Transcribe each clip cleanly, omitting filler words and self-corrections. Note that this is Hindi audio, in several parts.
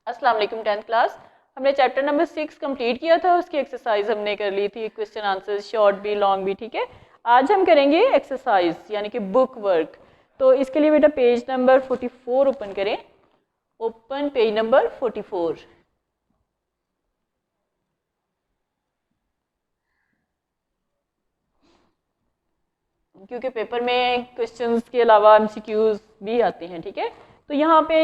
अस्सलाम वालेकुम 10th क्लास। हमने चैप्टर नंबर 6 कंप्लीट किया था, उसकी एक्सरसाइज हमने कर ली थी, क्वेश्चन आंसर शॉर्ट भी लॉन्ग भी। ठीक है, आज हम करेंगे एक्सरसाइज यानी कि बुक वर्क। तो इसके लिए बेटा पेज नंबर 44 ओपन करें। Open page number 44। क्योंकि पेपर में क्वेश्चंस के अलावा एमसीक्यूज भी आते हैं। ठीक है, तो यहाँ पे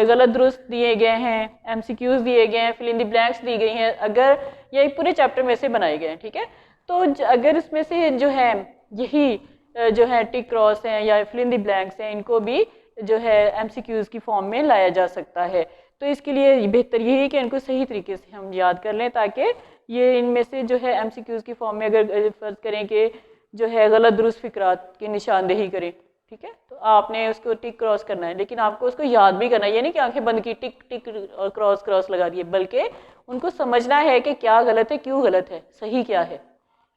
गलत दुरुस्त दिए गए हैं, एमसीक्यूज दिए गए हैं, फिल इन द ब्लैंक्स दी गई हैं। अगर ये पूरे चैप्टर में से बनाए गए हैं, ठीक है, तो अगर इसमें से जो है यही जो है टिक क्रॉस हैं या फिल इन द ब्लैंक्स हैं, इनको भी जो है एमसीक्यूज की फॉर्म में लाया जा सकता है। तो इसके लिए बेहतर यही है कि इनको सही तरीके से हम याद कर लें, ताकि ये इनमें से जो है एमसीक्यूज की फॉर्म में अगर फर्ज करें कि जो है गलत दुरुस्त फिक्रात की निशानदेही करें, ठीक है, तो आपने उसको टिक क्रॉस करना है, लेकिन आपको उसको याद भी करना है। ये नहीं कि आंखें बंद की टिक टिक और क्रॉस क्रॉस लगा दिए, बल्कि उनको समझना है कि क्या गलत है, क्यों गलत है, सही क्या है,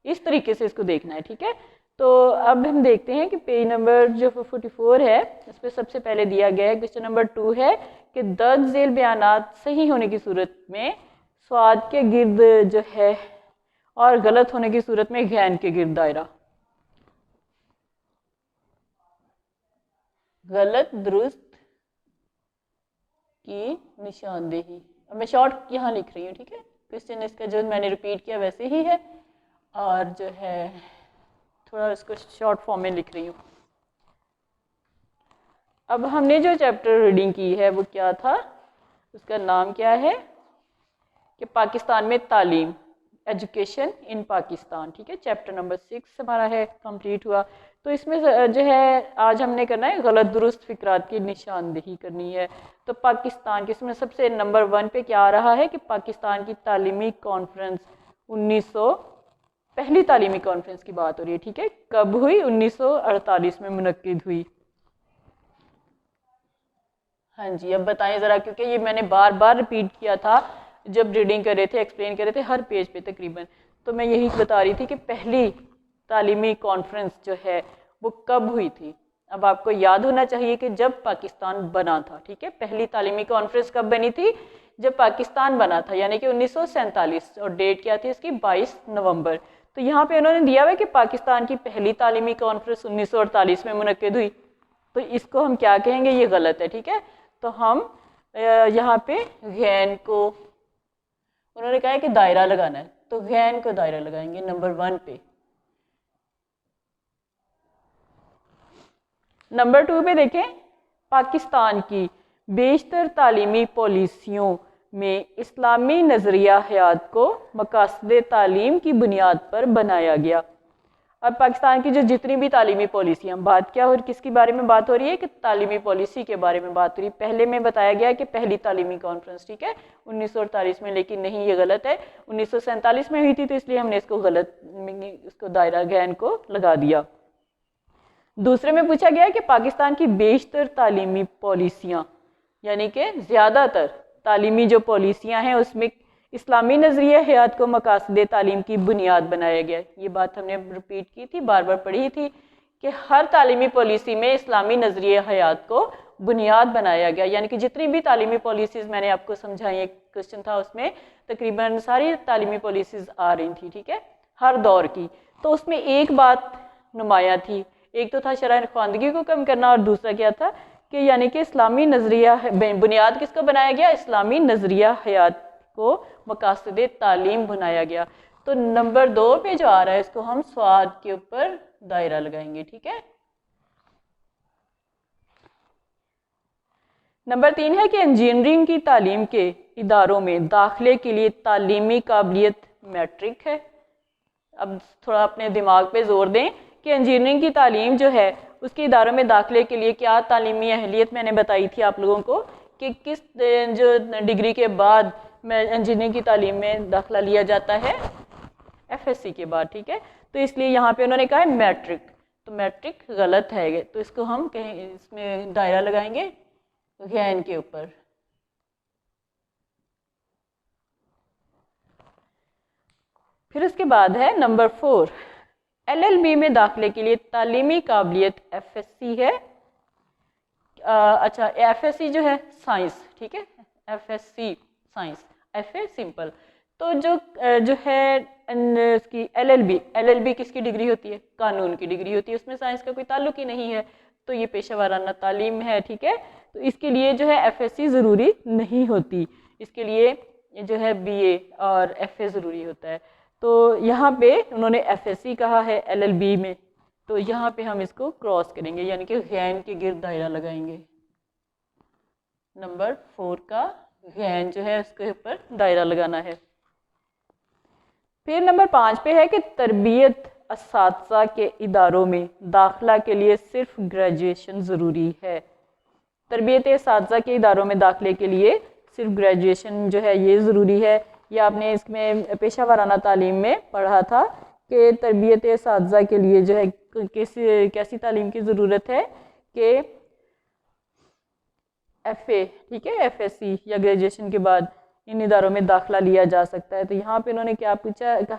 इस तरीके से इसको देखना है। ठीक है, तो अब हम देखते हैं कि पेज नंबर जो 44 है, इस पर सबसे पहले दिया गया है क्वेश्चन नंबर 2 है कि दर्ज झेल बयानात सही होने की सूरत में स्वाद के गिर्द जो है और गलत होने की सूरत में गैन के गिर्द दायरा। गलत दुरुस्त की निशानदेही। अब मैं शॉर्ट यहाँ लिख रही हूँ, ठीक है, क्वेश्चन इसका जो मैंने रिपीट किया वैसे ही है, और जो है थोड़ा इसको शॉर्ट फॉर्म में लिख रही हूँ। अब हमने जो चैप्टर रीडिंग की है वो क्या था, उसका नाम क्या है कि पाकिस्तान में तालीम, एजुकेशन इन पाकिस्तान। ठीक है, चैप्टर नंबर 6 हमारा है, कंप्लीट हुआ। तो इसमें जो है आज हमने करना है गलत दुरुस्त फिक्रात की निशानदेही करनी है। तो पाकिस्तान के इसमें सबसे नंबर 1 पे क्या आ रहा है कि पाकिस्तान की तालीमी कॉन्फ्रेंस 1900 पहली तालीमी कॉन्फ्रेंस की बात हो रही है। ठीक है, कब हुई? 1948 में मुनक्किद हुई। हाँ जी, अब बताएं ज़रा, क्योंकि ये मैंने बार बार रिपीट किया था जब रीडिंग कर रहे थे, एक्सप्लेन कर रहे थे हर पेज पे तकरीबन। तो मैं यही बता रही थी कि पहली तालीमी कॉन्फ्रेंस जो है वो कब हुई थी। अब आपको याद होना चाहिए कि जब पाकिस्तान बना था। ठीक है, पहली तालीमी कॉन्फ्रेंस कब बनी थी? जब पाकिस्तान बना था, यानी कि 1947। और डेट क्या थी इसकी? 22 नवंबर। तो यहाँ पे उन्होंने दिया हुआ है कि पाकिस्तान की पहली तालीमी कॉन्फ्रेंस 1948 में मुनक्किद हुई। तो इसको हम क्या कहेंगे? ये गलत है। ठीक है, तो हम यहाँ पे गैन को, उन्होंने कहा है कि दायरा लगाना है, तो गैन को दायरा लगाएंगे नंबर 1 पे। नंबर 2 पे देखें, पाकिस्तान की बेशतर तालीमी पॉलिसियों में इस्लामी नज़रिया हयात को मकासद तालीम की बुनियाद पर बनाया गया। अब पाकिस्तान की जो जितनी भी तालीमी पॉलिसियाँ, बात क्या हो, किसकी बारे में बात हो रही है कि तालीमी पॉलिसी के बारे में बात हो रही है। पहले में बताया गया कि पहली तालीमी कॉन्फ्रेंस, ठीक है, 1948 में, लेकिन नहीं, ये गलत है, 1947 में हुई थी, तो इसलिए हमने इसको गलत, इसको दायरा गैन को लगा दिया। दूसरे में पूछा गया कि पाकिस्तान की बेशतर तालीमी पॉलिसियाँ, यानी कि ज़्यादातर तालीमी जो पॉलिसियाँ हैं उसमें इस्लामी नज़रिया हयात को मकासद तालीम की बुनियाद बनाया गया। ये बात हमने रिपीट की थी, बार बार पढ़ी थी कि हर तालीमी पॉलिसी में इस्लामी नज़रिया हयात को बुनियाद बनाया गया। यानी कि जितनी भी तालीमी पॉलिसीज़ मैंने आपको समझाई, एक क्वेश्चन था उसमें तकरीबन सारी तालीमी पॉलिसीज़ आ रही थी, ठीक है, हर दौर की। तो उसमें एक बात नुमाया थी, एक तो था शरह ख्वानदगी को कम करना, और दूसरा क्या था कि यानी कि इस्लामी नज़रिया, बुनियाद किसको बनाया गया? इस्लामी नज़रिया हयात को मकासद तालीम बनाया गया। तो नंबर 2 पे जो आ रहा है, इसको हम स्वाद के ऊपर दायरा लगाएंगे। ठीक है, नंबर 3 है कि इंजीनियरिंग की तालीम के इदारों में दाखिले के लिए तालीमी काबिलियत मैट्रिक है। अब थोड़ा अपने दिमाग पे जोर दें कि इंजीनियरिंग की तालीम जो है उसके इदारों में दाखिले के लिए क्या तालीमी अहलियत मैंने बताई थी आप लोगों को कि किस जो डिग्री के बाद इंजीनियरिंग की तालीम में दाखिला लिया जाता है? एफएससी के बाद। ठीक है, तो इसलिए यहाँ पे उन्होंने कहा है मैट्रिक, तो मैट्रिक गलत है, तो इसको हम कहीं इसमें दायरा लगाएंगे गैन के ऊपर। फिर उसके बाद है नंबर 4, एलएलबी में दाखिले के लिए तालीमी काबिलियत एफएससी है। अच्छा, एफएससी जो है साइंस, ठीक है, FSC साइंस, FA सिंपल। तो जो है इसकी LLB किसकी डिग्री होती है? कानून की डिग्री होती है, उसमें साइंस का कोई ताल्लुक ही नहीं है, तो ये पेशा वाराना तालीम है, ठीक है। तो इसके लिए जो है FSC ज़रूरी नहीं होती, इसके लिए जो है BA और FA ज़रूरी होता है। तो यहाँ पे उन्होंने FSC कहा है LLB में, तो यहाँ पे हम इसको क्रॉस करेंगे, यानी कि गैन के गिर्द दायरा लगाएंगे। नंबर 4 का गैन जो है उसके ऊपर दायरा लगाना है। फिर नंबर 5 पे है कि तरबियत असातिज़ा के इदारों में दाखिला के लिए सिर्फ ग्रेजुएशन ज़रूरी है। तरबियत असातिज़ा के इदारों में दाखिले के लिए सिर्फ ग्रेजुएशन जो है ये ज़रूरी है। ये आपने इसमें पेशा वाराना तालीम में पढ़ा था कि तरबियत असातिज़ा के लिए जो है कैसी तालीम की ज़रूरत है कि FA, ठीक है, FSC या ग्रेजुएशन के बाद इन इदारों में दाखिला लिया जा सकता है। तो यहाँ पे उन्होंने क्या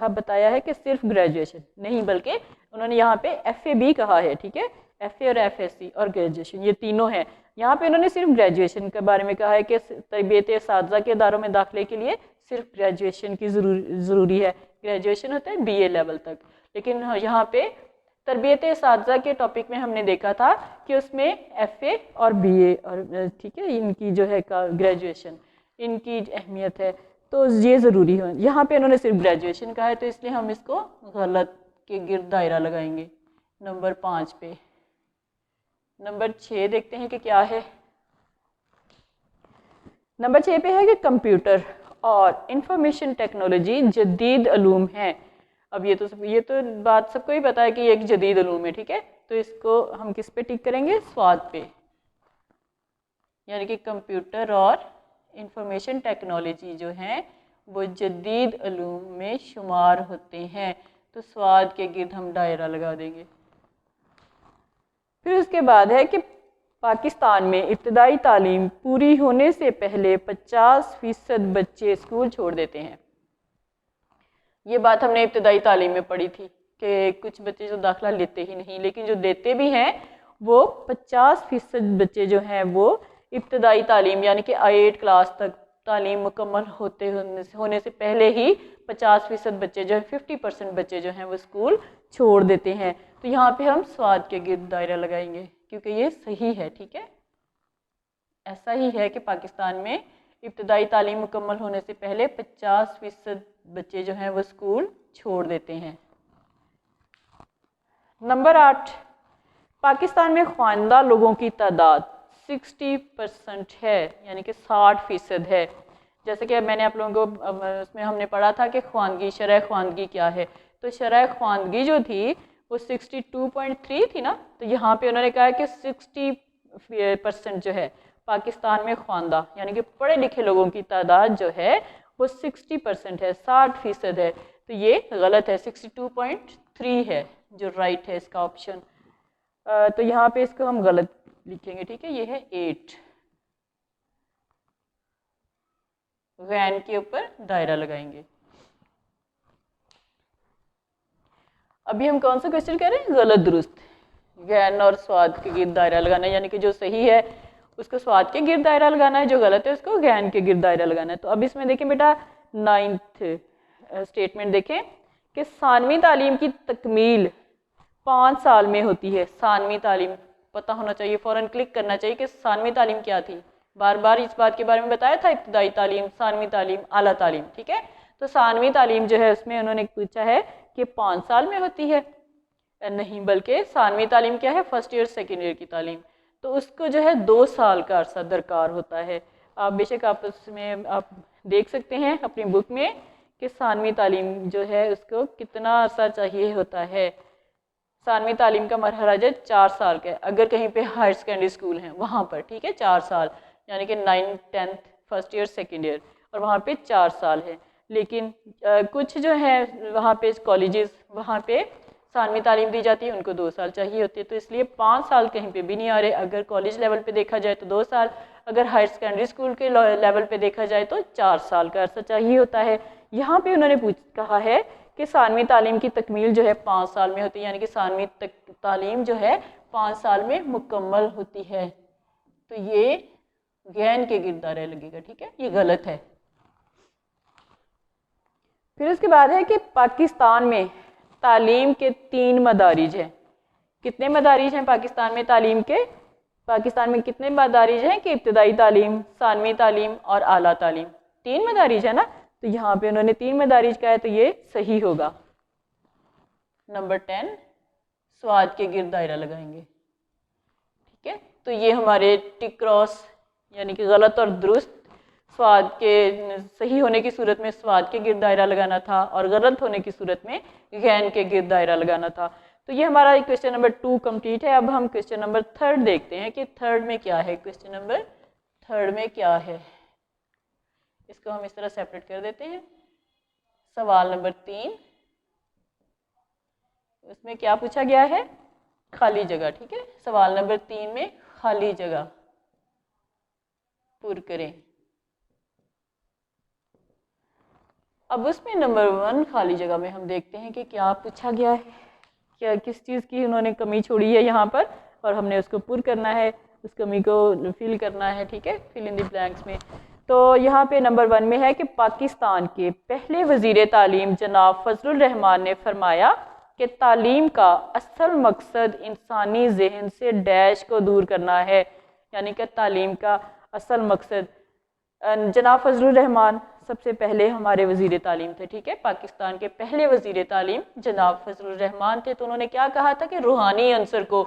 बताया है कि सिर्फ ग्रेजुएशन नहीं, बल्कि उन्होंने यहाँ पे FA भी कहा है, ठीक है, FA और FSC और ग्रेजुएशन ये तीनों हैं। यहाँ पे उन्होंने सिर्फ ग्रेजुएशन के बारे में कहा है कि तरबियत असातिज़ा के इदारों में दाखिले के लिए सिर्फ ग्रेजुएशन की ज़रूरी है। ग्रेजुएशन होता है BA लेवल तक, लेकिन यहाँ पे तरबियत असातिज़ा के टॉपिक में हमने देखा था कि उसमें FA और BA और ठीक है इनकी जो है ग्रेजुएशन इनकी अहमियत है, तो ये ज़रूरी है। यहाँ पे उन्होंने सिर्फ ग्रेजुएशन कहा है, तो इसलिए हम इसको गलत के गिर्द दायरा लगाएंगे नंबर 5 पे। नंबर 6 देखते हैं कि क्या है। नंबर 6 पे है कि कंप्यूटर और इंफॉर्मेशन टेक्नोलॉजी जदीद उलूम है। अब ये तो बात सबको ही पता है कि ये एक जदीद उलूम है, ठीक है, तो इसको हम किस पे टिक करेंगे? स्वाद पे, यानी कि कंप्यूटर और इंफॉर्मेशन टेक्नोलॉजी जो हैं वो जदीद उलूम में शुमार होते हैं, तो स्वाद के गिर्द हम दायरा लगा देंगे। फिर उसके बाद है कि पाकिस्तान में इब्तदाई तालीम पूरी होने से पहले 50% बच्चे स्कूल छोड़ देते हैं। ये बात हमने इब्तदाई तालीम में पढ़ी थी कि कुछ बच्चे जो दाखिला लेते ही नहीं, लेकिन जो देते भी हैं वो 50% बच्चे जो हैं वो इब्तदाई तालीम यानी कि 8 क्लास तक तालीम मुकम्मल होने से पहले ही 50% बच्चे जो है 50% बच्चे जो हैं वो स्कूल छोड़ देते हैं। तो यहाँ पे हम स्वाद के गिर्द दायरा लगाएंगे क्योंकि ये सही है, ठीक है। ऐसा ही है कि पाकिस्तान में इब्तदाई तालीम मुकम्मल होने से पहले 50% बच्चे जो हैं वो स्कूल छोड़ देते हैं। नंबर 8, पाकिस्तान में ख्वानदा लोगों की तादाद 60% है, यानी कि 60% है। जैसे कि मैंने आप लोगों को उसमें हमने पढ़ा था कि ख्वानगी, शरह ख्वानगी क्या है, तो शरह ख्वानगी जो थी वो 62.3 थी ना, तो यहाँ पे उन्होंने कहा कि 60% जो है पाकिस्तान में ख्वानदा यानी कि पढ़े लिखे लोगों की तादाद जो है वो 60% है, 60% है, तो ये गलत है, 62.3 है जो राइट है इसका ऑप्शन। तो यहाँ पे इसको हम गलत लिखेंगे, ठीक है, ये है 8। गैन के ऊपर दायरा लगाएंगे। अभी हम कौन सा क्वेश्चन कर रहे हैं? गलत दुरुस्त। गैन और स्वाद के गिर्द दायरा लगाना है, यानी कि जो सही है उसको स्वाद के गिर्द दायरा लगाना है, जो गलत है उसको गैन के गिर्द दायरा लगाना है। तो अब इसमें देखें बेटा 9th स्टेटमेंट देखें कि सानवी तालीम की तकमील 5 साल में होती है। सानवी तालीम पता होना चाहिए, फ़ौरन क्लिक करना चाहिए कि सानवी तालीम क्या थी। बार बार इस बात के बारे में बताया था, इब्तदाई तालीम, सानवी तालीम, आला तालीम, ठीक है। तो सानवी तालीम जो है उसमें उन्होंने पूछा है कि 5 साल में होती है, नहीं बल्कि सानवी तालीम क्या है? फर्स्ट ईयर सेकेंड ईयर की तालीम, तो उसको जो है 2 साल का अरसा दरकार होता है। आप बेशक आप उसमें आप देख सकते हैं अपनी बुक में कि सानवी तालीम जो है उसको कितना अरसा चाहिए होता है। सानवी तालीम का मरहला जो 4 साल का है, अगर कहीं पे हायर सेकेंडरी स्कूल हैं वहाँ पर, ठीक है, 4 साल यानी कि 9th 10th first year second year, और वहाँ पे 4 साल है। लेकिन कुछ जो है वहाँ पे कॉलेजेस वहाँ पे सानवी तालीम दी जाती है, उनको 2 साल चाहिए होती है, तो इसलिए 5 साल कहीं पे भी नहीं आ रहे। अगर कॉलेज लेवल पे देखा जाए तो 2 साल, अगर हायर सेकेंडरी स्कूल के लेवल पे देखा जाए तो 4 साल का अरसा चाहिए होता है। यहाँ पे उन्होंने कहा है कि सानवी तालीम की तकमील जो है 5 साल में होती है, यानी कि सानवी तालीम जो है 5 साल में मुकम्मल होती है। तो ये गैन के गिर्द दायरा लगेगा, ठीक है, ये गलत है। फिर उसके बाद है कि पाकिस्तान में तालीम के 3 मदारिज हैं। कितने मदारिज हैं पाकिस्तान में तालीम के? पाकिस्तान में कितने मदारिज हैं कि इब्तदाई तालीम, सानवी तालीम और आला तालीम? 3 मदारिज है ना, तो यहाँ पे उन्होंने 3 मदारिज का है, तो ये सही होगा। नंबर 10 स्वाद के गिर्द दायरा लगाएंगे, ठीक है। तो ये हमारे टिक क्रॉस यानी कि गलत और दुरुस्त, स्वाद के सही होने की सूरत में स्वाद के गिर्द दायरा लगाना था और गलत होने की सूरत में गैन के गिर्द दायरा लगाना था। तो ये हमारा क्वेश्चन नंबर 2 कंप्लीट है। अब हम क्वेश्चन नंबर 3 देखते हैं कि थर्ड में क्या है। क्वेश्चन नंबर 3 में क्या है, इसको हम इस तरह सेपरेट कर देते हैं। सवाल नंबर 3, उसमें क्या पूछा गया है? खाली जगह, ठीक है। सवाल नंबर 3 में खाली जगह पुर करें। अब उसमें नंबर 1 खाली जगह में हम देखते हैं कि क्या पूछा गया है, क्या किस चीज़ की उन्होंने कमी छोड़ी है यहाँ पर, और हमने उसको पुर करना है, उस कमी को फिल करना है, ठीक है, फिल इन द ब्लैंक्स में। तो यहाँ पे नंबर 1 में है कि पाकिस्तान के पहले वज़ीर तालीम जनाब फजलुर रहमान ने फरमाया कि तालीम का असल मकसद इंसानी जहन से डैश को दूर करना है। यानी कि तालीम का असल मकसद, जनाब फजलुर रहमान सबसे पहले हमारे वज़ीर तालीम थे, ठीक है। पाकिस्तान के पहले वज़ीर तालीम जनाब फजलुर रहमान थे। तो उन्होंने क्या कहा था कि रूहानी अंसर को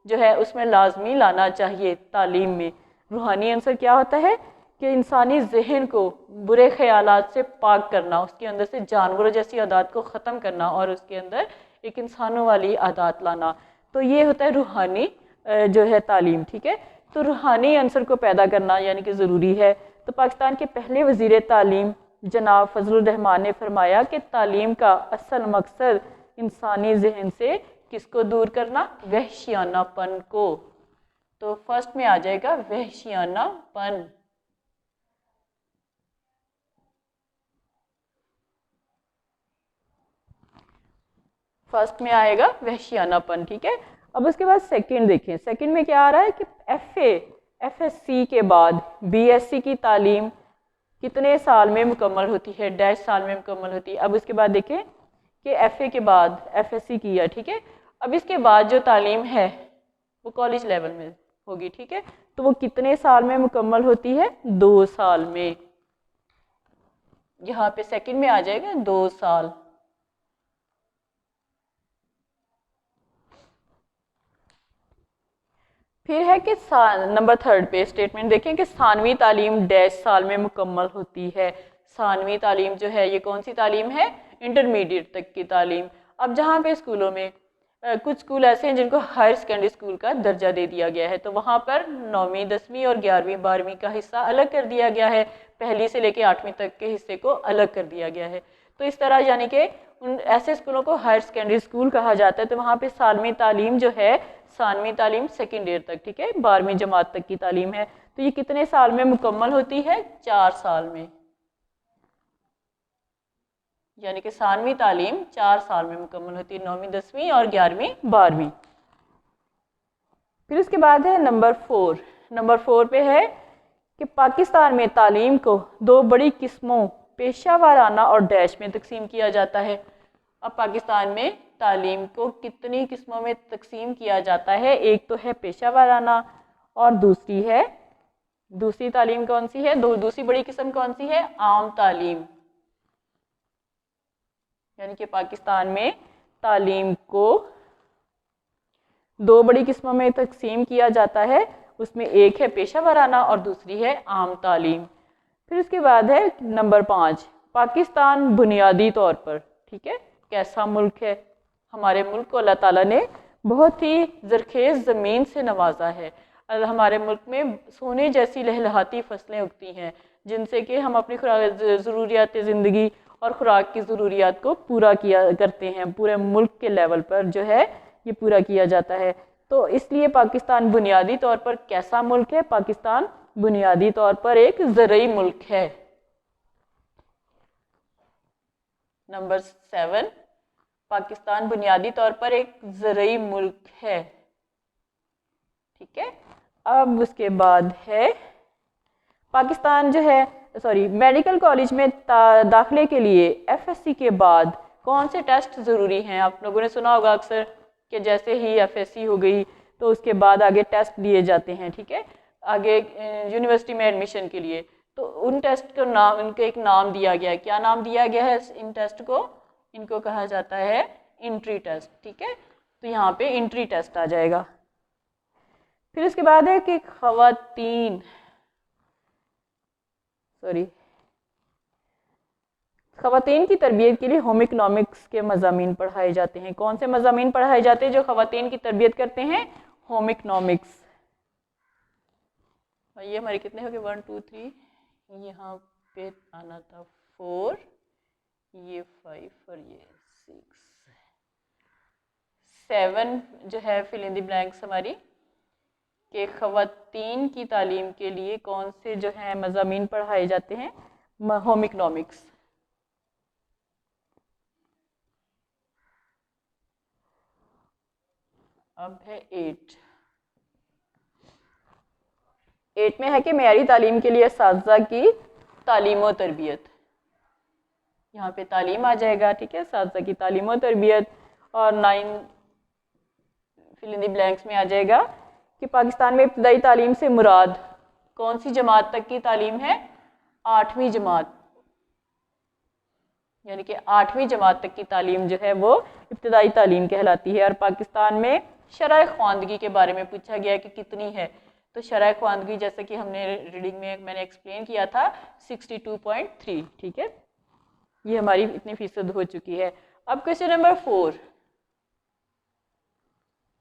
जो है उसमें लाजमी लाना चाहिए तालीम में। रूहानी अंसर क्या होता है कि इंसानी जहन को बुरे ख्यालात से पाक करना, उसके अंदर से जानवरों जैसी आदत को ख़त्म करना और उसके अंदर एक इंसानों वाली आदत लाना। तो ये होता है रूहानी जो है तालीम, ठीक है। तो रूहानी अंसर को पैदा करना यानी कि ज़रूरी है। तो पाकिस्तान के पहले वज़ीर तालीम जनाब फजलुर रहमान ने फरमाया कि तालीम का असल मकसद इंसानी जहन से किसको दूर करना? वहशियानापन को। तो फर्स्ट में आ जाएगा वहशियानापन। फर्स्ट में आएगा वहशियानापन, ठीक है। अब उसके बाद सेकंड देखें। सेकंड में क्या आ रहा है कि एफएससी के बाद बीएससी की तालीम कितने साल में मुकम्मल होती है? डैश साल में मुकम्मल होती है। अब उसके बाद देखें कि एफए के बाद एफएससी किया, ठीक है। अब इसके बाद जो तालीम है वो कॉलेज लेवल में होगी, ठीक है। तो वो कितने साल में मुकम्मल होती है? 2 साल में। यहाँ पे सेकंड में आ जाएगा 2 साल। फिर है कि नंबर 3 पे स्टेटमेंट देखें कि सानवी तालीम डैश साल में मुकम्मल होती है। सानवी तालीम जो है ये कौन सी तालीम है? इंटरमीडिएट तक की तालीम। अब जहाँ पे स्कूलों में कुछ स्कूल ऐसे हैं जिनको हायर सेकेंडरी स्कूल का दर्जा दे दिया गया है, तो वहाँ पर 9वीं 10वीं और 11वीं 12वीं का हिस्सा अलग कर दिया गया है, पहली से लेकर 8वीं तक के हिस्से को अलग कर दिया गया है। तो इस तरह यानी कि उन ऐसे स्कूलों को हायर सेकेंडरी स्कूल कहा जाता है। तो वहाँ पे सानवी तालीम जो है, सानवी तालीम सेकेंड ईयर तक, ठीक है, 12वीं जमात तक की तालीम है। तो ये कितने साल में मुकम्मल होती है? 4 साल में। यानी कि सानवी तालीम 4 साल में मुकम्मल होती है, 9वीं 10वीं और 11वीं 12वीं। फिर उसके बाद है नंबर 4। नंबर 4 पे है कि पाकिस्तान में तालीम को 2 बड़ी किस्मों पेशा वाराना और डैश में तकसीम किया जाता है। अब पाकिस्तान में तालीम को कितनी किस्मों में तकसीम किया जाता है? एक तो है पेशा वाराना और दूसरी तालीम कौन सी है? दूसरी बड़ी किस्म कौन सी है? आम तालीम। यानी कि पाकिस्तान में तालीम को 2 बड़ी किस्मों में तकसीम किया जाता है। उसमें एक है पेशा वाराना और दूसरी है आम तालीम। फिर उसके बाद है नंबर 5, पाकिस्तान बुनियादी तौर पर, ठीक है, कैसा मुल्क है? हमारे मुल्क को अल्लाह ताला ने बहुत ही ज़रखेज़ ज़मीन से नवाजा है। हमारे मुल्क में सोने जैसी लहलहाती फसलें उगती हैं जिनसे कि हम अपनी ज़रूरियात ज़िंदगी और ख़ुराक की ज़रूरियात को पूरा किया करते हैं। पूरे मुल्क के लेवल पर जो है ये पूरा किया जाता है। तो इसलिए पाकिस्तान बुनियादी तौर पर कैसा मुल्क है? पाकिस्तान बुनियादी तौर पर एक ज़रई मुल्क है। नंबर 7, पाकिस्तान बुनियादी तौर पर एक ज़रई मुल्क है, ठीक है। अब उसके बाद है पाकिस्तान जो है मेडिकल कॉलेज में दाखिले के लिए एफएससी के बाद कौन से टेस्ट ज़रूरी हैं? आप लोगों ने सुना होगा अक्सर कि जैसे ही एफएससी हो गई तो उसके बाद आगे टेस्ट दिए जाते हैं, ठीक है, आगे यूनिवर्सिटी में एडमिशन के लिए। तो उन टेस्ट को नाम, उनके एक नाम दिया गया है। क्या नाम दिया गया है इन टेस्ट को? इनको कहा जाता है एंट्री टेस्ट, ठीक है। तो यहाँ पे एंट्री टेस्ट आ जाएगा। फिर उसके बाद है कि ख़वातीन की तरबियत के लिए होम इकोनॉमिक्स के मज़ामीन पढ़ाए जाते हैं। कौन से मज़ामीन पढ़ाए जाते हैं जो ख़वातीन की तरबियत करते हैं? Home economics. ये हमारे कितने हो गए? 1 2 3, यहाँ पे आना था 4, ये 5 और ये 6 7 जो है फिल इन द ब्लैंक्स हमारी कि ख़वातीन की तालीम के लिए कौन से जो है मज़ामीन पढ़ाए जाते हैं? Home economics. अब है 8 में है कि मेयारी तालीम के लिए असातिज़ा की तालीम व तरबियत। यहाँ पे तालीम आ जाएगा, ठीक है, असातिज़ा की तालीम व तरबियत। और 9 फिल इन द ब्लैंक्स में आ जाएगा कि पाकिस्तान में इब्तदाई तालीम से मुराद कौन सी जमात तक की तालीम है? 8वीं जमात, यानी कि 8वीं जमात तक की तालीम जो है वो इब्तदाई तालीम कहलाती है। और पाकिस्तान में शरह ख्वानदगी के बारे में पूछा गया है कि कितनी है। तो शरह ख्वानदगी जैसे कि हमने रीडिंग में मैंने एक्सप्लेन किया था 62.3, ठीक है, ये हमारी इतनी फीसद हो चुकी है। अब क्वेश्चन नंबर 4,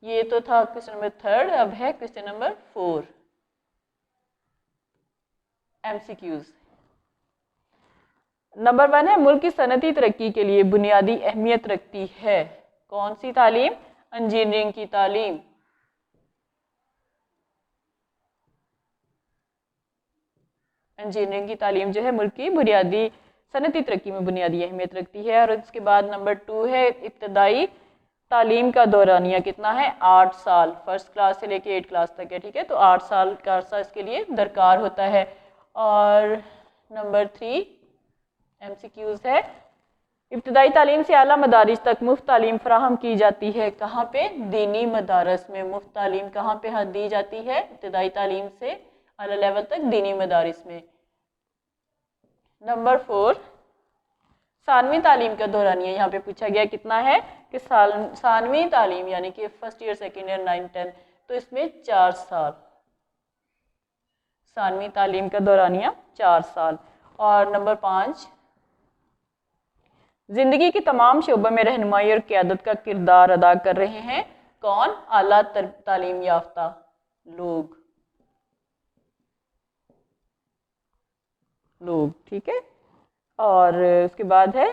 ये तो था क्वेश्चन नंबर 3, अब है क्वेश्चन नंबर 4 MCQs। नंबर 1 है मुल्क की सनती तरक्की के लिए बुनियादी अहमियत रखती है कौन सी तालीम? इंजीनियरिंग की तालीम। इंजीनियरिंग की तालीम जो है मुल्क की बुनियादी सनती तरक्की में बुनियादी अहमियत रखती है। और उसके बाद नंबर 2 है इब्तदाई तालीम का दौरानिया कितना है? 8 साल, फर्स्ट क्लास से लेके 8 क्लास तक है, ठीक है, तो 8 साल का अर्सा इसके लिए दरकार होता है। और नंबर 3 MCQs है इब्तदाई तालीम से आला मदारिस तक मुफ्त तालीम फराहम की जाती है कहाँ पे? दीनी मदारस में मुफ्त तालीम कहाँ पे दी जाती है? इब्तदाई तालीम से आला लेवल तक दीनी मदारिस में। नंबर 4 सानवी तालीम का दौरानिया यहाँ पे पूछा गया कितना है कि सानवी तालीम यानी कि फर्स्ट ईयर, सेकेंड ईयर, 9 10, तो इसमें 4 साल, सानवी तालीम का दौरानिया 4 साल। और नंबर 5 जिंदगी के तमाम शोबों में रहनुमाई और क़यादत का किरदार अदा कर रहे हैं कौन? आला तालीम याफ्ता लोग, ठीक है। और उसके बाद है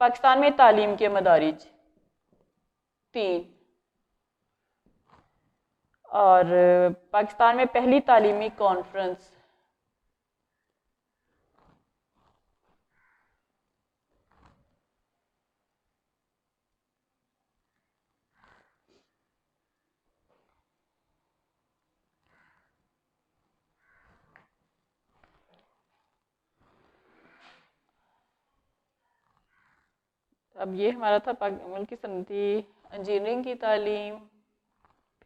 पाकिस्तान में तालीम के मदारिज 3, और पाकिस्तान में पहली तालीमी कॉन्फ्रेंस अब ये हमारा था मुल्क की सनती इंजीनियरिंग की तालीम,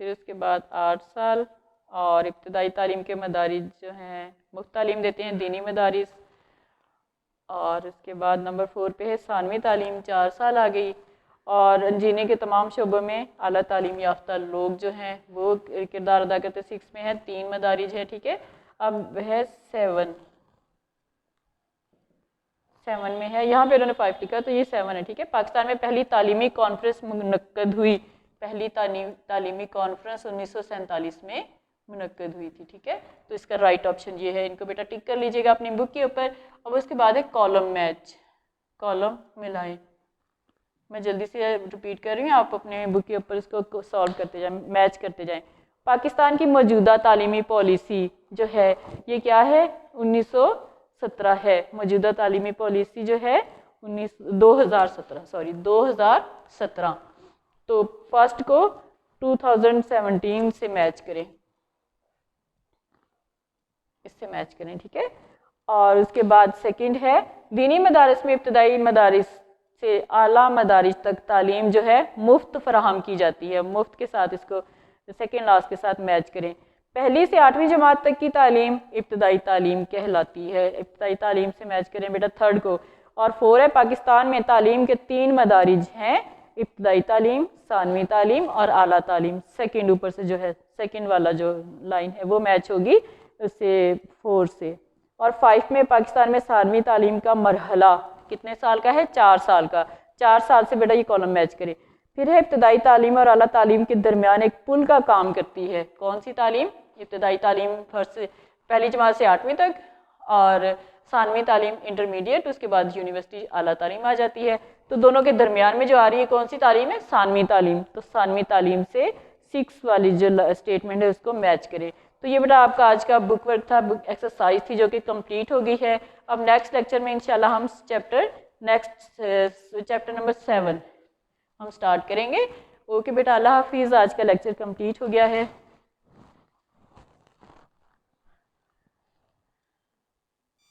फिर उसके बाद 8 साल, और इब्तदाई तालीम के मदारिज जो हैं मुफ्त तालीम देते हैं दीनी मदारिस। और उसके बाद नंबर 4 पे है सानवी तालीम 4 साल आ गई। और इंजीनियरिंग के तमाम शोबों में आला तालीम याफ्ता लोग जो हैं वो किरदार अदा करते। 6 में है 3 मदारिज है, ठीक है। अब है 7 में है, यहाँ पे उन्होंने 5 लिखा तो ये 7 है, ठीक है। पाकिस्तान में पहली तालीमी कॉन्फ्रेंस मुनक्कद हुई, पहली तालीमी कॉन्फ्रेंस 1947 में मुनक्कद हुई थी, ठीक है। तो इसका राइट ऑप्शन ये है, इनको बेटा टिक कर लीजिएगा अपनी बुक के ऊपर। अब उसके बाद है कॉलम मैच, कॉलम मिलाएं। मैं जल्दी से रिपीट कर रही हूँ, आप अपने बुक के ऊपर इसको सॉल्व करते जाएं, मैच करते जाएं। पाकिस्तान की मौजूदा तालीमी पॉलिसी जो है ये क्या है? 1917 है। मौजूदा तालीमी पॉलिसी जो है 2017। तो फर्स्ट को 2017 से मैच करें। इससे मैच करें, ठीक है। और उसके बाद सेकंड है दीनी मदारिस में इब्तदाई मदारिस से आला मदारिस तक तालीम जो है मुफ्त फराहम की जाती है। मुफ्त के साथ इसको सेकंड लास्ट के साथ मैच करें। पहली से 8वीं जमात तक की तालीम इब्तदाई तालीम कहलाती है। इब्तदाई तालीम से मैच करें बेटा थर्ड को। और 4 है पाकिस्तान में तालीम के 3 मदारिज हैं, इब्तदाई तालीम, सानवी तालीम और आला तालीम। सेकंड ऊपर से जो है सेकंड वाला जो लाइन है वो मैच होगी उससे 4 से। और 5 में पाकिस्तान में सानवी तालीम का मरहला कितने साल का है? 4 साल का। 4 साल से बेटा ये कॉलम मैच करें। फिर है इब्तदाई तालीम और आला तालीम के दरमियान एक पुल का काम करती है। कौन सी तालीम? इब्तदाई तालीम फर्स्ट से पहली जमात से 8वीं तक और सानवी तालीम इंटरमीडिएट, उसके बाद यूनिवर्सिटी आला तालीम आ जाती है। तो दोनों के दरमियान में जो आ रही है कौन सी तालीम है? सानवी तालीम। तो सानवी तालीम से 6 वाली जो स्टेटमेंट है उसको मैच करें। तो ये बेटा आपका आज का बुक वर्क था, बुक एक्सरसाइज थी जो कि कंप्लीट हो गई है। अब नेक्स्ट लेक्चर में इंशाल्लाह हम चैप्टर नंबर 7 हम स्टार्ट करेंगे। ओके बेटा, अल्लाह हाफिज़। आज का लेक्चर कंप्लीट हो गया है।